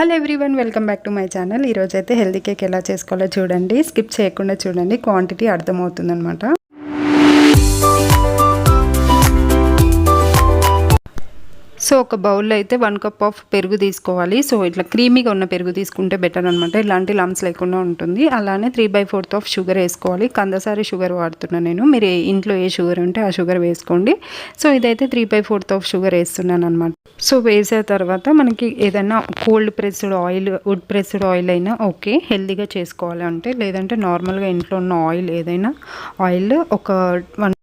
Hello everyone, welcome back to my channel. ఈరోజు అయితే healthy cake ఎలా చేసుకోవాలో చూడండి. స్కిప్ చేయకుండా చూడండి, క్వాంటిటీ అర్థమవుతుందన్నమాట. సో ఒక బౌల్లో అయితే 1 కప్ ఆఫ్ పెరుగు తీసుకోవాలి. సో ఇట్లా క్రీమీగా ఉన్న పెరుగు తీసుకుంటే బెటర్ అనమాట, ఇలాంటి లమ్స్ లేకుండా ఉంటుంది. అలానే 3/4 ఆఫ్ షుగర్ వేసుకోవాలి. కందసారి షుగర్ వాడుతున్నాను నేను, మీరు ఇంట్లో ఏ షుగర్ ఉంటే ఆ షుగర్ వేసుకోండి. సో ఇదైతే 3/4 ఆఫ్ షుగర్ వేస్తున్నాను అనమాట. సో వేసే తర్వాత మనకి ఏదైనా cold pressed oil, would pressed oil అయినా ఓకే, హెల్దీగా చేసుకోవాలి అంటే. లేదంటే నార్మల్గా ఇంట్లో ఉన్న ఆయిల్, ఏదైనా ఆయిల్ ఒక 1/2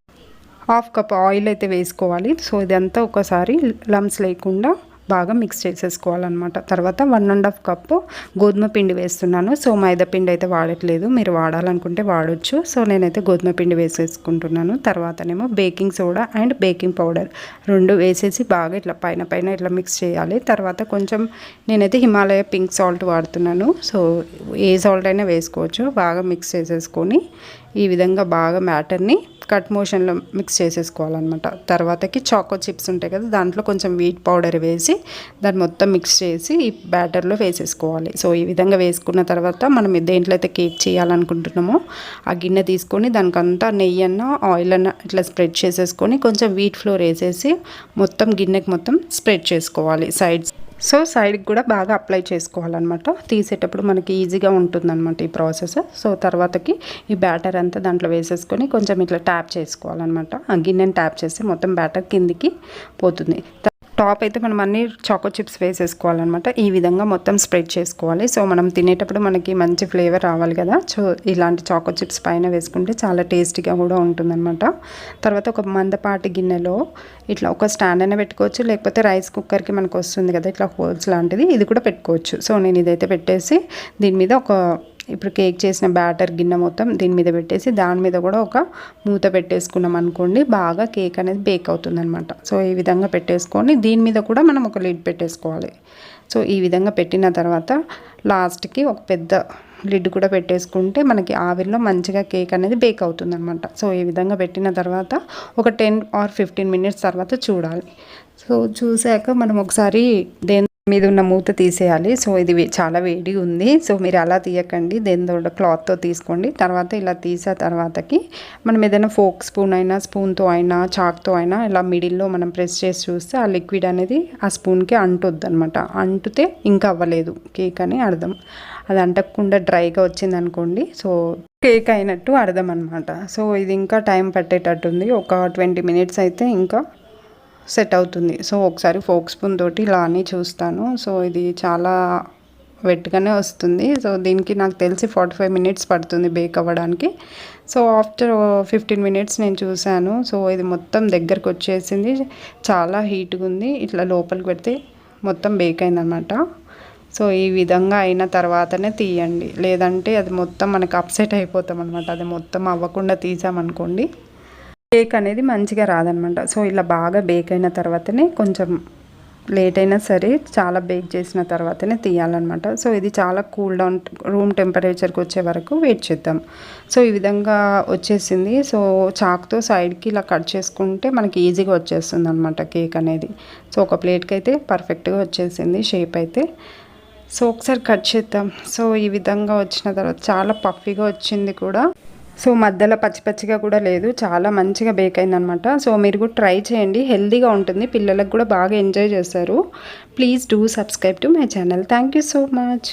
కప్ ఆయిల్ అయితే వేసుకోవాలి. సో ఇదంతా ఒకసారి లమ్స్ లేకుండా బాగా మిక్స్ చేసేసుకోవాలన్నమాట. తర్వాత 1.5 కప్పు గోధుమ పిండి వేస్తున్నాను. సో మైదా పిండి అయితే వాడట్లేదు, మీరు వాడాలనుకుంటే వాడచ్చు. సో నేనైతే గోధుమ పిండి వేసేసుకుంటున్నాను. తర్వాతనేమో baking soda and baking powder 2 వేసేసి బాగా ఇట్లా పైన ఇట్లా మిక్స్ చేయాలి. తర్వాత కొంచెం నేనైతే హిమాలయ పింక్ సాల్ట్ వాడుతున్నాను. సో ఏ సాల్ట్ అయినా వేసుకోవచ్చు. బాగా మిక్స్ చేసేసుకొని ఈ విధంగా బాగా బ్యాటర్ని కట్ మోషన్లో మిక్స్ చేసేసుకోవాలన్నమాట. తర్వాతకి చాకో చిప్స్ ఉంటాయి కదా, దాంట్లో కొంచెం వీట్ పౌడర్ వేసి దాన్ని మొత్తం మిక్స్ చేసి ఈ బ్యాటర్లో వేసేసుకోవాలి. సో ఈ విధంగా వేసుకున్న తర్వాత మనం దేంట్లో అయితే కేక్ చేయాలనుకుంటున్నామో ఆ గిన్నె తీసుకొని దానికంతా నెయ్యి అన్న ఆయిల్ అన్న ఇట్లా స్ప్రెడ్ చేసేసుకొని కొంచెం వీట్ ఫ్లోర్ వేసేసి మొత్తం గిన్నెకి మొత్తం స్ప్రెడ్ చేసుకోవాలి సైడ్స్. సో సైడ్కి కూడా బాగా అప్లై చేసుకోవాలన్నమాట. తీసేటప్పుడు మనకి ఈజీగా ఉంటుందన్నమాట ఈ ప్రాసెస్. సో తర్వాతకి ఈ బ్యాటర్ అంతా దాంట్లో వేసేసుకొని కొంచెం ఇట్లా ట్యాప్ చేసుకోవాలన్నమాట. ఆ గిన్నెని ట్యాప్ చేస్తే మొత్తం బ్యాటర్ కిందికి పోతుంది. టాప్ అయితే మనం అన్ని చాకో చిప్స్ వేసేసుకోవాలన్నమాట. ఈ విధంగా మొత్తం స్ప్రెడ్ చేసుకోవాలి. సో మనం తినేటప్పుడు మనకి మంచి ఫ్లేవర్ రావాలి కదా. సో ఇలాంటి చాకో చిప్స్ పైన వేసుకుంటే చాలా టేస్టీగా కూడా ఉంటుందన్నమాట. తర్వాత ఒక మందపాటి గిన్నెలో ఇట్లా ఒక స్టాండ్ అయినా పెట్టుకోవచ్చు, లేకపోతే రైస్ కుక్కర్కి మనకు వస్తుంది కదా ఇట్లా హోల్స్ లాంటిది, ఇది కూడా పెట్టుకోవచ్చు. సో నేను ఇదైతే పెట్టేసి దీని మీద ఒక ఇప్పుడు కేక్ చేసిన బ్యాటర్ గిన్నె మొత్తం దీని మీద పెట్టేసి దాని మీద కూడా ఒక మూత పెట్టేసుకున్నాం అనుకోండి, బాగా కేక్ అనేది బేక్ అవుతుంది అనమాట. సో ఈ విధంగా పెట్టేసుకొని దీని మీద కూడా మనం ఒక లిడ్ పెట్టేసుకోవాలి. సో ఈ విధంగా పెట్టిన తర్వాత లాస్ట్కి ఒక పెద్ద లిడ్ కూడా పెట్టేసుకుంటే మనకి ఆవిరిలో మంచిగా కేక్ అనేది బేక్ అవుతుంది అనమాట. సో ఈ విధంగా పెట్టిన తర్వాత ఒక 10 or 15 మినిట్స్ తర్వాత చూడాలి. సో చూసాక మనం ఒకసారి మీద ఉన్న మూత తీసేయాలి. సో ఇది చాలా వేడి ఉంది. సో మీరు అలా తీయకండి, దేనితో క్లాత్తో తీసుకోండి. తర్వాత ఇలా తీసే తర్వాతకి మనం ఏదైనా ఫోక్ స్పూన్ అయినా, స్పూన్తో అయినా, చాక్తో అయినా ఇలా మిడిల్లో మనం ప్రెస్ చేసి చూస్తే ఆ లిక్విడ్ అనేది ఆ స్పూన్కి అంటుద్ది అనమాట. అంటుతే ఇంకా అవ్వలేదు కేక్ అని అర్థం. అది అంటకుండా డ్రైగా వచ్చింది అనుకోండి, సో కేక్ అయినట్టు అర్థం అనమాట. సో ఇది ఇంకా టైం పట్టేటట్టుంది. ఒక 20 మినిట్స్ అయితే ఇంకా సెట్ అవుతుంది. సో ఒకసారి ఫోక్ స్పూన్ తోటి ఇలా అని చూస్తాను. సో ఇది చాలా వెట్గానే వస్తుంది. సో దీనికి నాకు తెలిసి 45 మినిట్స్ పడుతుంది బేక్ అవ్వడానికి. సో ఆఫ్టర్ 15 మినిట్స్ నేను చూశాను. సో ఇది మొత్తం దగ్గరకు వచ్చేసింది, చాలా హీట్గా ఉంది. ఇట్లా లోపలికి పెడితే మొత్తం బేక్ అయిందనమాట. సో ఈ విధంగా అయిన తర్వాతనే తీయండి, లేదంటే అది మొత్తం మనకు అప్సెట్ అయిపోతాం అనమాట. అది మొత్తం అవ్వకుండా తీసామనుకోండి కేక్ అనేది మంచిగా రాదనమాట. సో ఇలా బాగా బేక్ అయిన తర్వాతనే, కొంచెం లేట్ అయినా సరే చాలా బేక్ చేసిన తర్వాతనే తీయాలన్నమాట. సో ఇది చాలా కూల్ డౌన్, రూమ్ టెంపరేచర్కి వచ్చే వరకు వెయిట్ చేద్దాం. సో ఈ విధంగా వచ్చేసింది. సో చాక్తో సైడ్కి ఇలా కట్ చేసుకుంటే మనకి ఈజీగా వచ్చేస్తుంది అనమాట కేక్ అనేది. సో ఒక ప్లేట్కి అయితే పర్ఫెక్ట్గా వచ్చేసింది షేప్ అయితే. సో ఒకసారి కట్ చేద్దాం. సో ఈ విధంగా వచ్చిన తర్వాత చాలా పఫీగా వచ్చింది కూడా. సో మధ్యలో పచ్చి పచ్చిగా కూడా లేదు, చాలా మంచిగా బేక్ అయిందనమాట. సో మీరు కూడా ట్రై చేయండి, హెల్తీగా ఉంటుంది, పిల్లలకు కూడా బాగా ఎంజాయ్ చేస్తారు. Please do subscribe to my channel. Thank you so much.